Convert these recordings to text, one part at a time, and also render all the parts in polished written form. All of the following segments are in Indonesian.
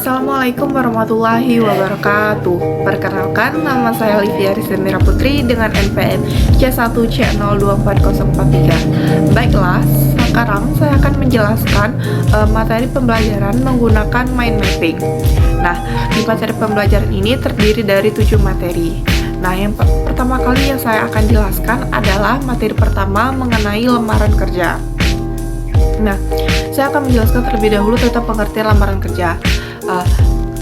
Assalamualaikum warahmatullahi wabarakatuh. Perkenalkan, nama saya Livia Rizemira Putri dengan NPM C1C024043. Baiklah, sekarang saya akan menjelaskan materi pembelajaran menggunakan mind mapping. Nah, di materi pembelajaran ini terdiri dari 7 materi. Nah, yang pertama kali yang saya akan jelaskan adalah materi pertama mengenai lamaran kerja. Nah, saya akan menjelaskan terlebih dahulu tentang pengertian lamaran kerja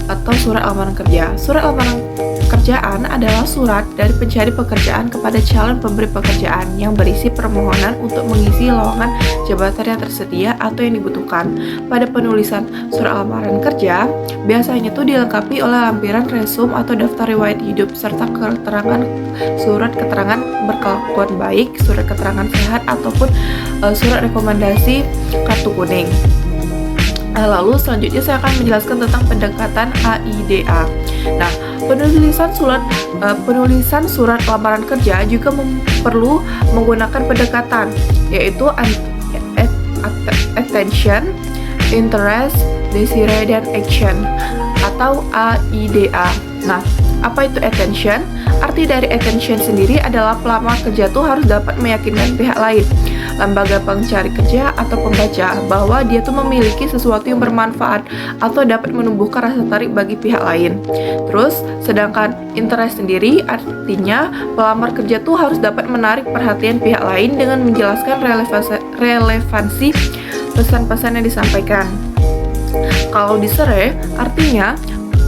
atau surat lamaran kerja. Surat lamaran kerjaan adalah surat dari pencari pekerjaan kepada calon pemberi pekerjaan yang berisi permohonan untuk mengisi lowongan jabatan yang tersedia atau yang dibutuhkan. Pada penulisan surat lamaran kerja, biasanya itu dilengkapi oleh lampiran resume atau daftar riwayat hidup serta keterangan surat keterangan berkelakuan baik, surat keterangan sehat ataupun surat rekomendasi kartu kuning. Lalu selanjutnya saya akan menjelaskan tentang pendekatan AIDA. Nah, penulisan surat lamaran kerja juga perlu menggunakan pendekatan, yaitu attention, interest, desire, dan action atau AIDA. Nah, apa itu attention? Arti dari attention sendiri adalah pelamar kerja itu harus dapat meyakinkan pihak lain, lembaga pencari kerja atau pembaca, bahwa dia tuh memiliki sesuatu yang bermanfaat atau dapat menumbuhkan rasa tarik bagi pihak lain. Terus, sedangkan interest sendiri artinya pelamar kerja tuh harus dapat menarik perhatian pihak lain dengan menjelaskan relevansi pesan-pesan yang disampaikan. Kalau desire artinya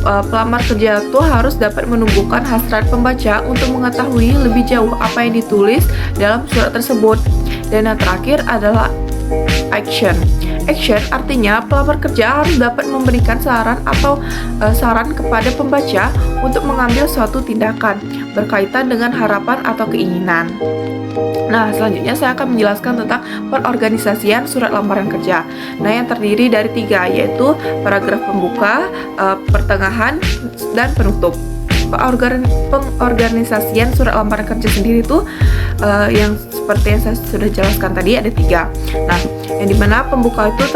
pelamar kerja itu harus dapat menumbuhkan hasrat pembaca untuk mengetahui lebih jauh apa yang ditulis dalam surat tersebut. Dan yang terakhir adalah action. Action artinya pelamar kerja harus dapat memberikan saran atau saran kepada pembaca untuk mengambil suatu tindakan berkaitan dengan harapan atau keinginan. Nah, selanjutnya saya akan menjelaskan tentang perorganisasian surat lamaran kerja. Nah, yang terdiri dari 3, yaitu paragraf pembuka, pertengahan, dan penutup. Pengorganisasian surat lamaran kerja sendiri itu yang seperti yang saya sudah jelaskan tadi ada 3. Nah, yang dimana pembuka itu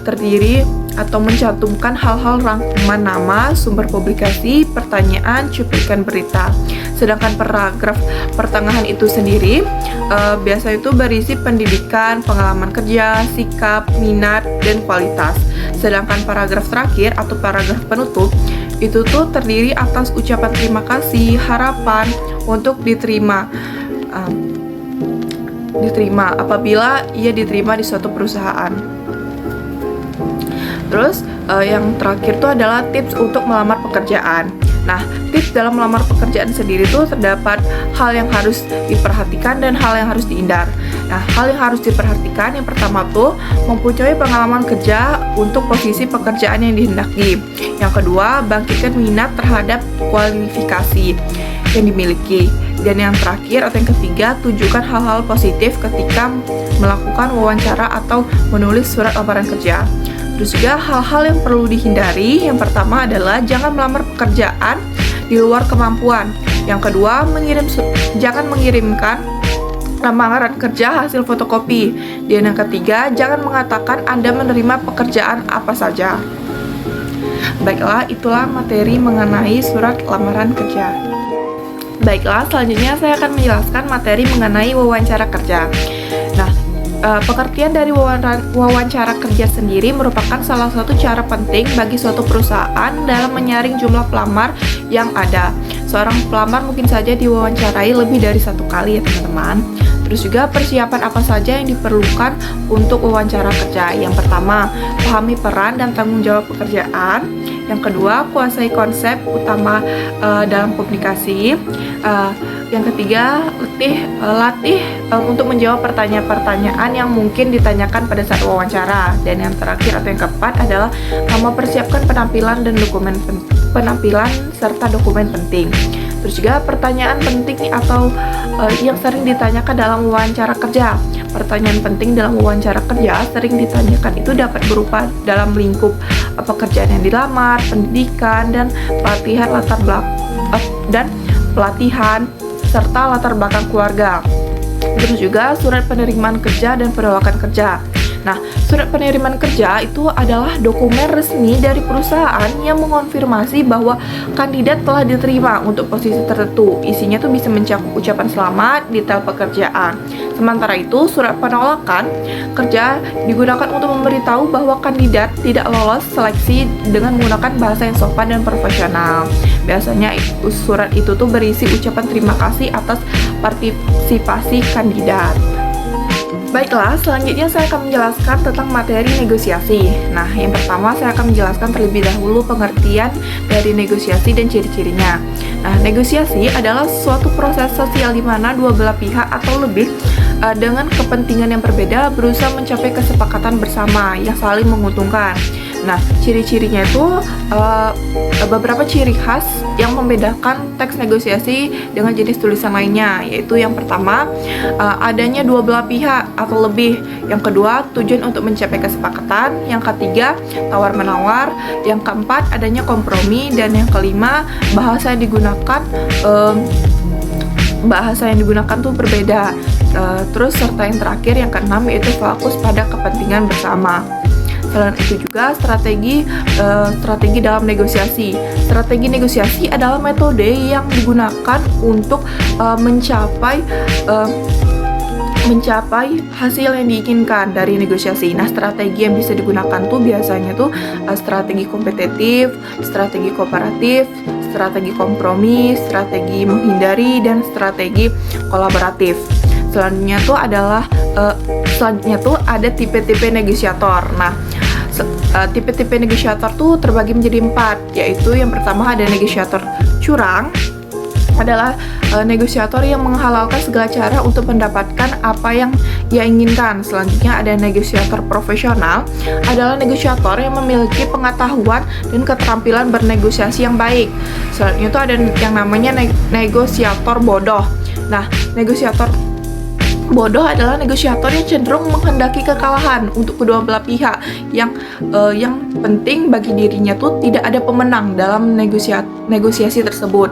terdiri atau mencantumkan hal-hal rangkuman nama, sumber publikasi, pertanyaan, cuplikan berita. Sedangkan paragraf pertengahan itu sendiri biasa itu berisi pendidikan, pengalaman kerja, sikap, minat, dan kualitas. Sedangkan paragraf terakhir atau paragraf penutup itu tuh terdiri atas ucapan terima kasih, harapan untuk diterima apabila ia diterima di suatu perusahaan. Terus yang terakhir itu adalah tips untuk melamar pekerjaan. Nah, tips dalam melamar pekerjaan sendiri itu terdapat hal yang harus diperhatikan dan hal yang harus dihindar. Nah, hal yang harus diperhatikan yang pertama tuh mempunyai pengalaman kerja untuk posisi pekerjaan yang dihendaki. Yang kedua, bangkitkan minat terhadap kualifikasi yang dimiliki. Dan yang terakhir atau yang ketiga, tunjukkan hal-hal positif ketika melakukan wawancara atau menulis surat lamaran kerja. Terus juga hal-hal yang perlu dihindari, yang pertama adalah jangan melamar pekerjaan di luar kemampuan. Yang kedua, jangan mengirimkan lamaran kerja hasil fotokopi. Dan yang ketiga, jangan mengatakan Anda menerima pekerjaan apa saja. Baiklah, itulah materi mengenai surat lamaran kerja. Baiklah, selanjutnya saya akan menjelaskan materi mengenai wawancara kerja. Nah, pengertian dari wawancara kerja sendiri merupakan salah satu cara penting bagi suatu perusahaan dalam menyaring jumlah pelamar yang ada. Seorang pelamar mungkin saja diwawancarai lebih dari 1 kali ya teman-teman. Terus juga persiapan apa saja yang diperlukan untuk wawancara kerja. Yang pertama, pahami peran dan tanggung jawab pekerjaan. Yang kedua, kuasai konsep utama dalam komunikasi. Yang ketiga, latih untuk menjawab pertanyaan-pertanyaan yang mungkin ditanyakan pada saat wawancara. Dan yang terakhir atau yang keempat adalah mempersiapkan penampilan serta dokumen penting. Terus juga pertanyaan penting atau yang sering ditanyakan dalam wawancara kerja. Pertanyaan penting dalam wawancara kerja sering ditanyakan itu dapat berupa dalam lingkup pekerjaan yang dilamar, pendidikan, dan pelatihan serta latar belakang keluarga. Terus juga surat penerimaan kerja dan penolakan kerja. Nah, surat penerimaan kerja itu adalah dokumen resmi dari perusahaan yang mengonfirmasi bahwa kandidat telah diterima untuk posisi tertentu. Isinya tuh bisa mencakup ucapan selamat, detail pekerjaan. Sementara itu, surat penolakan kerja digunakan untuk memberitahu bahwa kandidat tidak lolos seleksi dengan menggunakan bahasa yang sopan dan profesional. Biasanya surat itu tuh berisi ucapan terima kasih atas partisipasi kandidat. Baiklah, selanjutnya saya akan menjelaskan tentang materi negosiasi. Nah, yang pertama saya akan menjelaskan terlebih dahulu pengertian dari negosiasi dan ciri-cirinya. Nah, negosiasi adalah suatu proses sosial di mana dua belah pihak atau lebih dengan kepentingan yang berbeda berusaha mencapai kesepakatan bersama yang saling menguntungkan. Nah, ciri-cirinya itu beberapa ciri khas yang membedakan teks negosiasi dengan jenis tulisan lainnya, yaitu yang pertama, adanya dua belah pihak atau lebih. Yang kedua, tujuan untuk mencapai kesepakatan. Yang ketiga, tawar-menawar. Yang keempat, adanya kompromi. Dan yang kelima, bahasa yang digunakan tuh berbeda. Terus serta yang terakhir, yang keenam, yaitu fokus pada kepentingan bersama. Selain itu juga strategi dalam negosiasi. Strategi negosiasi adalah metode yang digunakan untuk mencapai hasil yang diinginkan dari negosiasi. Nah, strategi yang bisa digunakan tuh biasanya tuh strategi kompetitif, strategi kooperatif, strategi kompromi, strategi menghindari, dan strategi kolaboratif. Selanjutnya tuh ada tipe-tipe negosiator. Nah, tipe-tipe negosiator tuh terbagi menjadi 4, yaitu yang pertama ada negosiator curang, adalah negosiator yang menghalalkan segala cara untuk mendapatkan apa yang ia inginkan. Selanjutnya ada negosiator profesional, adalah negosiator yang memiliki pengetahuan dan keterampilan bernegosiasi yang baik. Selanjutnya itu ada yang namanya negosiator bodoh. Nah, negosiator bodoh adalah negosiator yang cenderung menghendaki kekalahan untuk kedua belah pihak, yang penting bagi dirinya tuh tidak ada pemenang dalam negosiasi tersebut.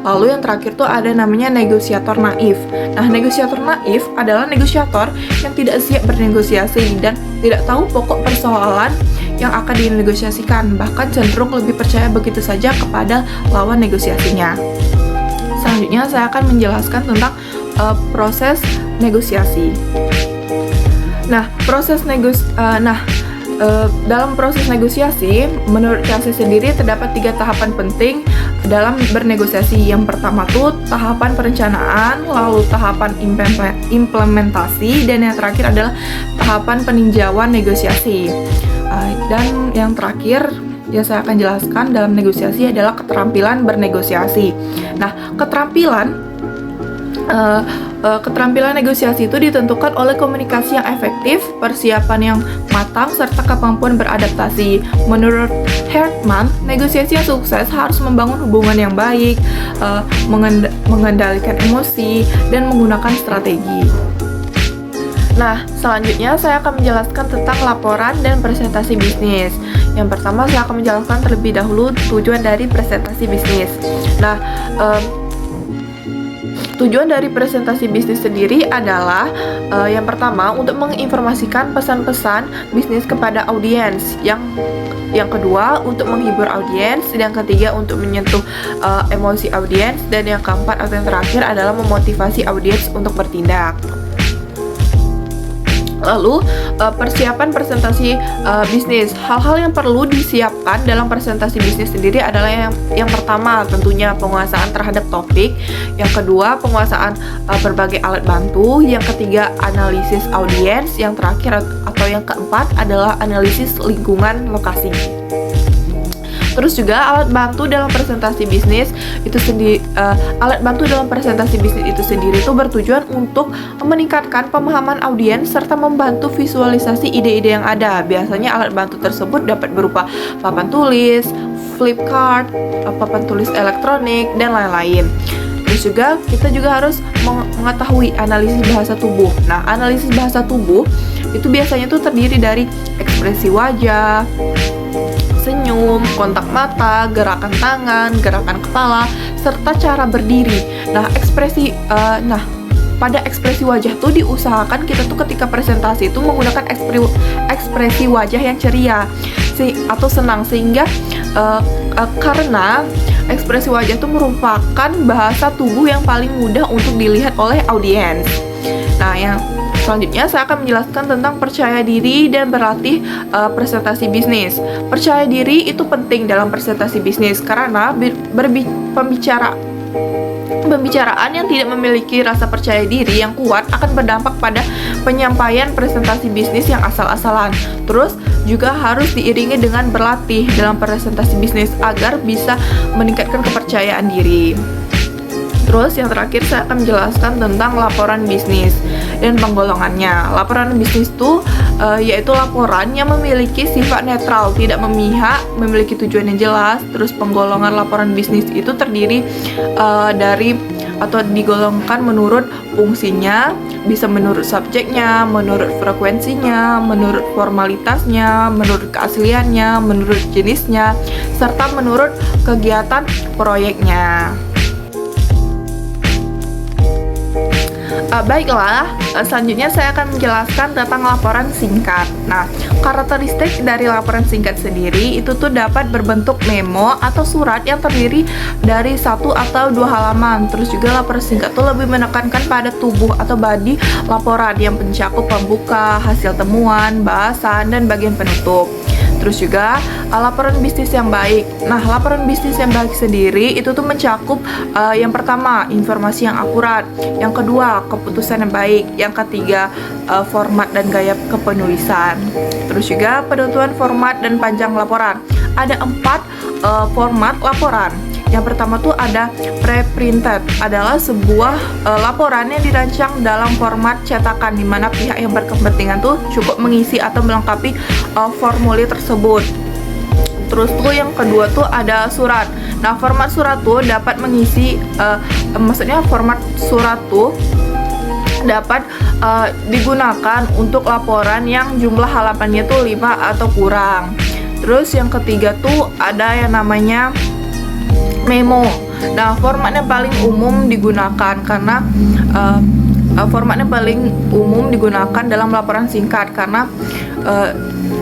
Lalu yang terakhir tuh ada namanya negosiator naif. Nah, negosiator naif adalah negosiator yang tidak siap bernegosiasi dan tidak tahu pokok persoalan yang akan dinegosiasikan, bahkan cenderung lebih percaya begitu saja kepada lawan negosiasinya. Selanjutnya saya akan menjelaskan tentang proses negosiasi. Nah, dalam proses negosiasi, menurut Kelsey sendiri terdapat 3 tahapan penting dalam bernegosiasi. Yang pertama tuh tahapan perencanaan, lalu tahapan implementasi, dan yang terakhir adalah tahapan peninjauan negosiasi. Dan yang terakhir yang saya akan jelaskan dalam negosiasi adalah keterampilan bernegosiasi. Nah, keterampilan negosiasi itu ditentukan oleh komunikasi yang efektif, persiapan yang matang, serta kemampuan beradaptasi. Menurut Hartman, negosiasi yang sukses harus membangun hubungan yang baik, mengendalikan emosi, dan menggunakan strategi. Nah, selanjutnya saya akan menjelaskan tentang laporan dan presentasi bisnis. Yang pertama, saya akan menjelaskan terlebih dahulu tujuan dari presentasi bisnis. Nah, tujuan dari presentasi bisnis sendiri adalah yang pertama untuk menginformasikan pesan-pesan bisnis kepada audiens, yang kedua untuk menghibur audiens, dan yang ketiga untuk menyentuh emosi audiens, dan yang keempat atau yang terakhir adalah memotivasi audiens untuk bertindak. Lalu persiapan presentasi bisnis. Hal-hal yang perlu disiapkan dalam presentasi bisnis sendiri adalah yang pertama tentunya penguasaan terhadap topik, yang kedua penguasaan berbagai alat bantu, yang ketiga analisis audiens, yang terakhir atau yang keempat adalah analisis lingkungan lokasi. Terus juga alat bantu dalam presentasi bisnis itu sendiri, itu bertujuan untuk meningkatkan pemahaman audiens serta membantu visualisasi ide-ide yang ada. Biasanya alat bantu tersebut dapat berupa papan tulis, flip card, papan tulis elektronik, dan lain-lain. Terus juga kita juga harus mengetahui analisis bahasa tubuh. Nah, analisis bahasa tubuh itu biasanya tuh terdiri dari ekspresi wajah, senyum, kontak mata, gerakan tangan, gerakan kepala, serta cara berdiri. Nah, pada ekspresi wajah tuh diusahakan kita tuh ketika presentasi itu menggunakan ekspresi wajah yang ceria atau senang, sehingga karena ekspresi wajah itu merupakan bahasa tubuh yang paling mudah untuk dilihat oleh audiens. Nah, yang selanjutnya saya akan menjelaskan tentang percaya diri dan berlatih presentasi bisnis. Percaya diri itu penting dalam presentasi bisnis karena pembicaraan yang tidak memiliki rasa percaya diri yang kuat akan berdampak pada penyampaian presentasi bisnis yang asal-asalan. Terus juga harus diiringi dengan berlatih dalam presentasi bisnis agar bisa meningkatkan kepercayaan diri. Terus yang terakhir saya akan menjelaskan tentang laporan bisnis dan penggolongannya. Laporan bisnis itu yaitu laporan yang memiliki sifat netral, tidak memihak, memiliki tujuan yang jelas. Terus penggolongan laporan bisnis itu terdiri dari atau digolongkan menurut fungsinya, bisa menurut subjeknya, menurut frekuensinya, menurut formalitasnya, menurut keasliannya, menurut jenisnya, serta menurut kegiatan proyeknya. Baiklah, selanjutnya saya akan menjelaskan tentang laporan singkat. Nah, karakteristik dari laporan singkat sendiri itu tuh dapat berbentuk memo atau surat yang terdiri dari 1 atau 2 halaman. Terus juga laporan singkat tuh lebih menekankan pada tubuh atau body laporan yang mencakup pembuka, hasil temuan, bahasan, dan bagian penutup. Terus juga laporan bisnis yang baik. Nah, laporan bisnis yang baik sendiri itu tuh mencakup yang pertama, informasi yang akurat, yang kedua, keputusan yang baik, yang ketiga, format dan gaya kepenulisan. Terus juga penentuan format dan panjang laporan. Ada 4 format laporan. Yang pertama tuh ada pre-printed, adalah sebuah laporan yang dirancang dalam format cetakan di mana pihak yang berkepentingan tuh cukup mengisi atau melengkapi formulir tersebut. Terus tuh yang kedua tuh ada surat. Nah, format surat tuh dapat mengisi format surat tuh dapat digunakan untuk laporan yang jumlah halamannya tuh 5 atau kurang. Terus yang ketiga tuh ada yang namanya memo. Nah, format yang paling umum digunakan karena format yang paling umum digunakan dalam laporan singkat karena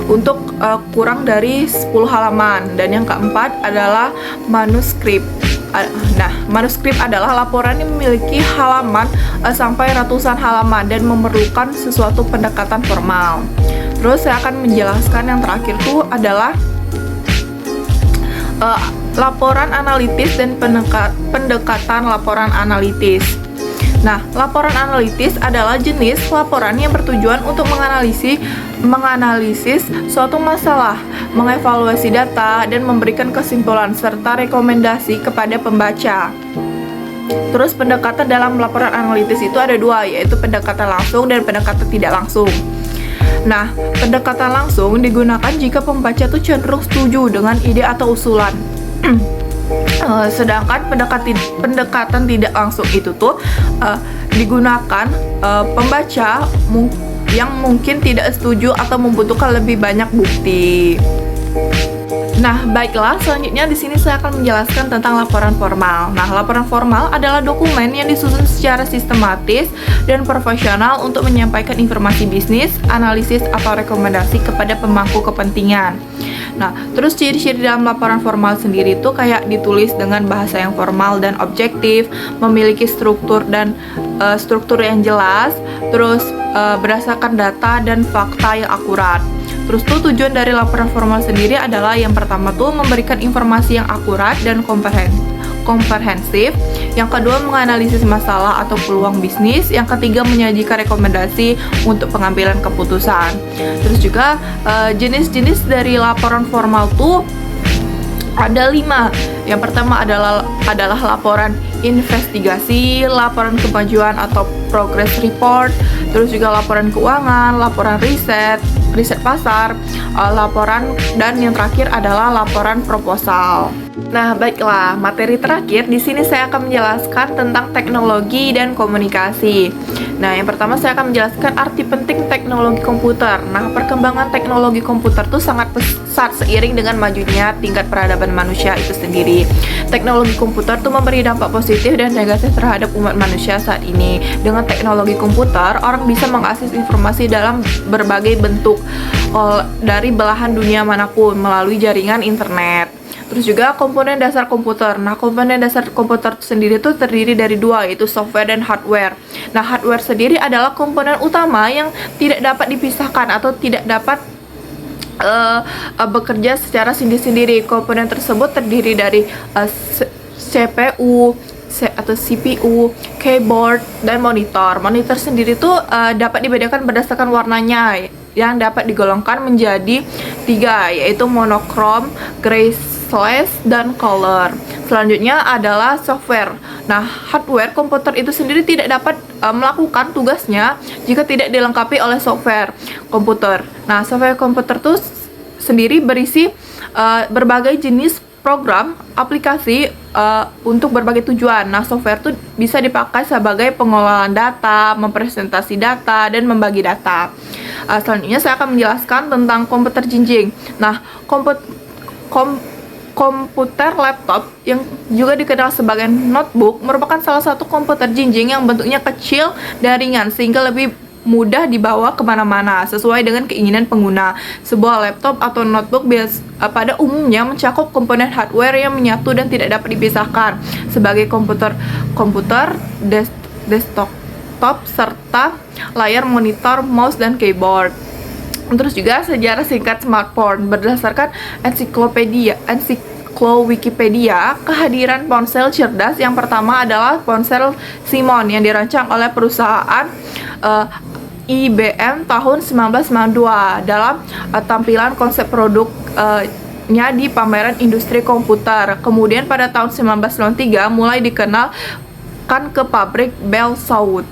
untuk kurang dari 10 halaman. Dan yang keempat adalah manuskrip. Nah, manuskrip adalah laporan yang memiliki halaman sampai ratusan halaman dan memerlukan sesuatu pendekatan formal. Terus saya akan menjelaskan yang terakhir tuh adalah laporan analitis dan pendekatan laporan analitis. Nah, laporan analitis adalah jenis laporan yang bertujuan untuk menganalisis suatu masalah, mengevaluasi data, dan memberikan kesimpulan serta rekomendasi kepada pembaca. Terus pendekatan dalam laporan analitis itu ada 2, yaitu pendekatan langsung dan pendekatan tidak langsung. Nah, pendekatan langsung digunakan jika pembaca tuh cenderung setuju dengan ide atau usulan. Sedangkan pendekatan tidak langsung itu tuh digunakan pembaca yang mungkin tidak setuju atau membutuhkan lebih banyak bukti. Nah, baiklah, selanjutnya di sini saya akan menjelaskan tentang laporan formal. Nah, laporan formal adalah dokumen yang disusun secara sistematis dan profesional untuk menyampaikan informasi bisnis, analisis, atau rekomendasi kepada pemangku kepentingan. Nah, terus ciri-ciri dalam laporan formal sendiri itu kayak ditulis dengan bahasa yang formal dan objektif, memiliki struktur yang jelas, terus berdasarkan data dan fakta yang akurat. Terus tuh tujuan dari laporan formal sendiri adalah yang pertama tuh memberikan informasi yang akurat dan komprehensif. Yang kedua, menganalisis masalah atau peluang bisnis. Yang ketiga, menyajikan rekomendasi untuk pengambilan keputusan. Terus juga jenis-jenis dari laporan formal tuh ada 5. Yang pertama adalah laporan investigasi, laporan kemajuan atau progress report, terus juga laporan keuangan, laporan riset pasar, laporan, dan yang terakhir adalah laporan proposal. Nah, baiklah, materi terakhir di sini saya akan menjelaskan tentang teknologi dan komunikasi. Nah, yang pertama saya akan menjelaskan arti penting teknologi komputer. Nah, perkembangan teknologi komputer itu sangat pesat seiring dengan majunya tingkat peradaban manusia itu sendiri. Teknologi komputer itu memberi dampak positif dan negatif terhadap umat manusia saat ini. Dengan teknologi komputer, orang bisa mengakses informasi dalam berbagai bentuk dari belahan dunia manapun melalui jaringan internet. Terus juga komponen dasar komputer. Nah, komponen dasar komputer sendiri itu terdiri dari dua, yaitu software dan hardware. Nah, hardware sendiri adalah komponen utama yang tidak dapat dipisahkan atau tidak dapat bekerja secara sendiri-sendiri. Komponen tersebut terdiri dari CPU atau CPU, keyboard, dan monitor. Monitor sendiri itu dapat dibedakan berdasarkan warnanya yang dapat digolongkan menjadi 3, yaitu monokrom, grayscale, dan color. Selanjutnya adalah software. Nah, hardware komputer itu sendiri tidak dapat melakukan tugasnya jika tidak dilengkapi oleh software komputer. Nah, software komputer itu sendiri berisi berbagai jenis program, aplikasi untuk berbagai tujuan. Nah, software itu bisa dipakai sebagai pengelolaan data, mempresentasi data, dan membagi data. Selanjutnya saya akan menjelaskan tentang komputer jinjing. Nah, komputer laptop yang juga dikenal sebagai notebook merupakan salah satu komputer jinjing yang bentuknya kecil dan ringan sehingga lebih mudah dibawa kemana-mana sesuai dengan keinginan pengguna. Sebuah laptop atau notebook pada umumnya mencakup komponen hardware yang menyatu dan tidak dapat dipisahkan sebagai komputer desktop serta layar monitor, mouse, dan keyboard. Terus juga sejarah singkat smartphone. Berdasarkan Wikipedia, kehadiran ponsel cerdas yang pertama adalah ponsel Simon yang dirancang oleh perusahaan IBM tahun 1992 dalam tampilan konsep produknya di pameran industri komputer. Kemudian pada tahun 1993 mulai dikenalkan ke pabrik Bell South.